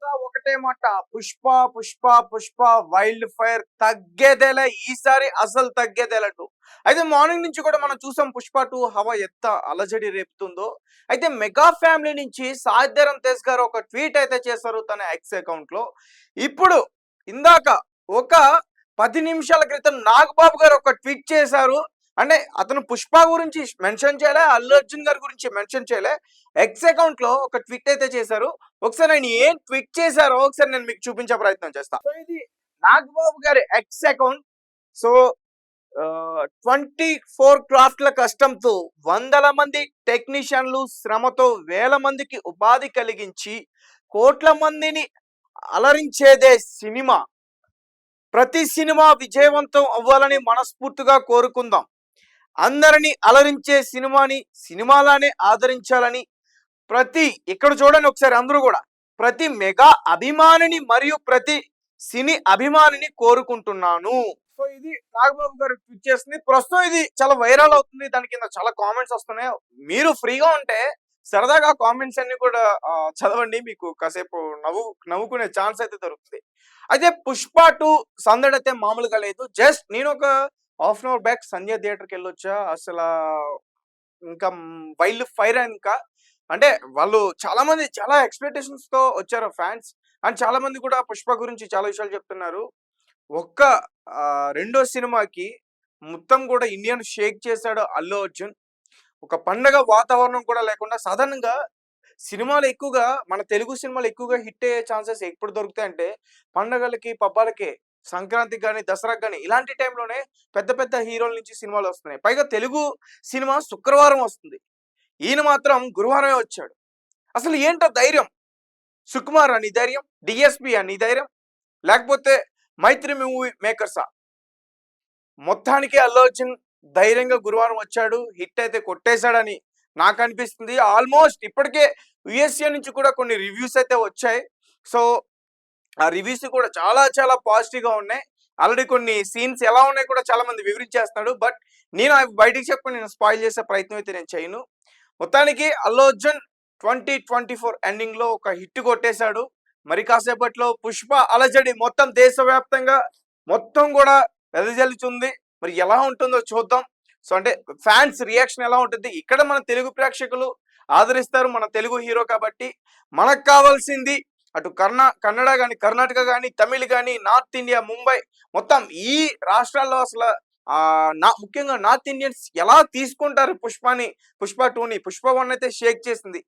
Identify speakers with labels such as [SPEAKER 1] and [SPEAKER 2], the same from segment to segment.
[SPEAKER 1] అంతా ఒకటే మాట, పుష్ప పుష్ప పుష్ప వైల్డ్ ఫైర్ తగ్గేదేలే, ఈసారి అసలు తగ్గేదేలే టూ. అయితే మార్నింగ్ నుంచి కూడా మనం చూసాం పుష్ప టూ హవా ఎంత అలజడి రేపుతుందో. అయితే మెగా ఫ్యామిలీ నుంచి సాయిధరం తేజ్ గారు ఒక ట్వీట్ అయితే చేశారు తన ఎక్స్ అకౌంట్ లో. ఇప్పుడు ఇందాక ఒక 10 నిమిషాల క్రితం నాగబాబు గారు ఒక ట్వీట్ చేశారు. అంటే అతను పుష్ప గురించి మెన్షన్ చేయలే, అల్లు అర్జున్ గారి గురించి మెన్షన్ చేయలే. ఎక్స్ అకౌంట్ లో ఒక ట్వీట్ అయితే చేశారు. ఒకసారి ఆయన ఏం ట్వీట్ చేశారో ఒకసారి నేను మీకు చూపించే ప్రయత్నం చేస్తా. సో ఇది నాగబాబు గారి ఎక్స్ అకౌంట్. సో 24 క్రాఫ్ట్ల కష్టంతో వందల మంది టెక్నీషియన్లు శ్రమతో వేల మందికి ఉపాధి కలిగించి కోట్ల మందిని అలరించేదే సినిమా. ప్రతి సినిమా విజయవంతం అవ్వాలని మనస్ఫూర్తిగా కోరుకుందాం. అందరినీ అలరించే సినిమాలానే ఆదరించాలని ఇక్కడ చూడండి ఒకసారి అందరూ కూడా ప్రతి మెగా అభిమానిని మరియు ప్రతి సినీ అభిమానిని కోరుకుంటున్నాను. సో ఇది నాగబాబు గారు ట్వీట్ చేస్తుంది. ప్రస్తుతం ఇది చాలా వైరల్ అవుతుంది. దాని కింద చాలా కామెంట్స్ వస్తున్నాయి. మీరు ఫ్రీగా ఉంటే సరదాగా కామెంట్స్ అన్ని కూడా చదవండి. మీకు కాసేపు నవ్వుకునే ఛాన్స్ అయితే దొరుకుతుంది. అయితే పుష్ప టూ సందడి అయితే మామూలుగా లేదు. జస్ట్ నేను ఒక half an hour back Sanjay థియేటర్కి వెళ్ళొచ్చా. అసలు ఇంకా వైల్డ్ ఫైర్ ఇంకా అంటే వాళ్ళు చాలా మంది చాలా ఎక్స్పెక్టేషన్స్ తో వచ్చారు ఫ్యాన్స్. అండ్ చాలా మంది కూడా పుష్ప గురించి చాలా విషయాలు చెప్తున్నారు. ఒక్క రెండో సినిమాకి మొత్తం కూడా ఇండియన్ షేక్ చేశాడు అల్లు అర్జున్. ఒక పండగ వాతావరణం కూడా లేకుండా సాధారణంగా సినిమాలు ఎక్కువగా మన తెలుగు సినిమాలు ఎక్కువగా హిట్ అయ్యే ఛాన్సెస్ ఎప్పుడు దొరుకుతాయంటే పండగలకి పబ్బాలకి, సంక్రాంతికి కానీ దసరాకి కానీ ఇలాంటి టైంలోనే పెద్ద పెద్ద హీరోల నుంచి సినిమాలు వస్తున్నాయి. పైగా తెలుగు సినిమా శుక్రవారం వస్తుంది. ఈయన మాత్రం గురువారమే వచ్చాడు. అసలు ఏంటో ధైర్యం? సుకుమార్ అని ధైర్యం, డిఎస్పి అని ధైర్యం, లేకపోతే మైత్రి మూవీ మేకర్సా? మొత్తానికి అల్లు అర్జున్ ధైర్యంగా గురువారం వచ్చాడు. హిట్ అయితే కొట్టేశాడని నాకు అనిపిస్తుంది. ఆల్మోస్ట్ ఇప్పటికే యుఎస్ఏ నుంచి కూడా కొన్ని రివ్యూస్ అయితే వచ్చాయి. సో ఆ రివ్యూస్ కూడా చాలా చాలా పాజిటివ్ గా ఉన్నాయి. ఆల్రెడీ కొన్ని సీన్స్ ఎలా ఉన్నాయి కూడా చాలా మంది వివరించేస్తున్నాడు. బట్ నేను అవి బయటికి చెప్పి నేను స్పాయిల్ చేసే ప్రయత్నం అయితే నేను చేయను. మొత్తానికి అల్లు అర్జున్ 2024 ఎండింగ్ లో ఒక హిట్ కొట్టేశాడు. మరి కాసేపట్లో పుష్ప అలజడి మొత్తం దేశవ్యాప్తంగా మొత్తం కూడా వెదజల్లుతుంది. మరి ఎలా ఉంటుందో చూద్దాం. సో అంటే ఫ్యాన్స్ రియాక్షన్ ఎలా ఉంటుంది? ఇక్కడ మన తెలుగు ప్రేక్షకులు ఆదరిస్తారు మన తెలుగు హీరో కాబట్టి. మనకు కావాల్సింది అటు కన్నడ కానీ, కర్ణాటక కానీ, తమిళ్ కానీ, నార్త్ ఇండియా, ముంబై మొత్తం ఈ రాష్ట్రాల్లో అసలు ముఖ్యంగా నార్త్ ఇండియన్స్ ఎలా తీసుకుంటారు పుష్ప టూని. పుష్ప 1 అయితే షేక్ చేసింది.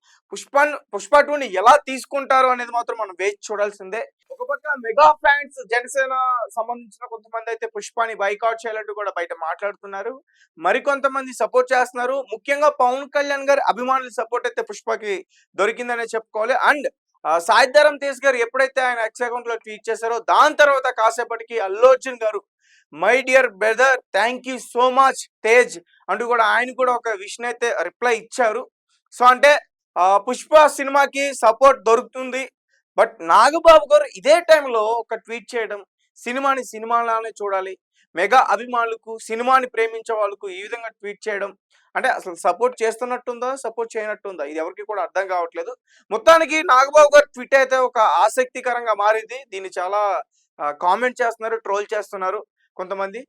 [SPEAKER 1] పుష్ప టూని ఎలా తీసుకుంటారు అనేది మాత్రం మనం వేచి చూడాల్సిందే. ఒక పక్క మెగా ఫ్యాన్స్ జనసేన సంబంధించిన కొంతమంది అయితే పుష్పని బైకాట్ చేయాలంటూ కూడా బయట మాట్లాడుతున్నారు. మరికొంతమంది సపోర్ట్ చేస్తున్నారు. ముఖ్యంగా పవన్ కళ్యాణ్ గారి అభిమానుల సపోర్ట్ అయితే పుష్పకి దొరికిందనే చెప్పుకోవాలి. అండ్ సాయిధరం తేజ్ గారు ఎప్పుడైతే ఆయన ఎక్స్ అకౌంట్ లో ట్వీట్ చేశారో దాని తర్వాత కాసేపటికి అల్లు అర్జున్ గారు my dear brother thank you so much Tej అంటూ కూడా ఆయన కూడా ఒక విషయం అయితే రిప్లై ఇచ్చారు. సో అంటే పుష్ప సినిమాకి సపోర్ట్ దొరుకుతుంది. బట్ నాగబాబు గారు ఇదే టైంలో ఒక ట్వీట్ చేయడం, సినిమాలానే చూడాలి, మెగా అభిమానులకు సినిమాని ప్రేమించే వాళ్ళకు ఈ విధంగా ట్వీట్ చేయడం అంటే అసలు సపోర్ట్ చేస్తున్నట్టుందా, సపోర్ట్ చేయనట్టుందా, ఇది ఎవరికి కూడా అర్థం కావట్లేదు. మొత్తానికి నాగబాబు గారు ట్వీట్ అయితే ఒక ఆసక్తికరంగా మారింది. దీన్ని చాలా కామెంట్ చేస్తున్నారు, ట్రోల్ చేస్తున్నారు కొంతమంది.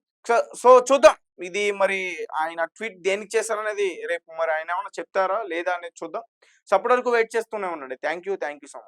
[SPEAKER 1] సో చూద్దాం ఇది మరి ఆయన ట్వీట్ దేనికి చేశారనేది రేపు మరి ఆయన ఏమైనా చెప్తారా లేదా అనేది చూద్దాం. సో అప్పటి వరకు వెయిట్ చేస్తూనే ఉండండి. Thank you so much.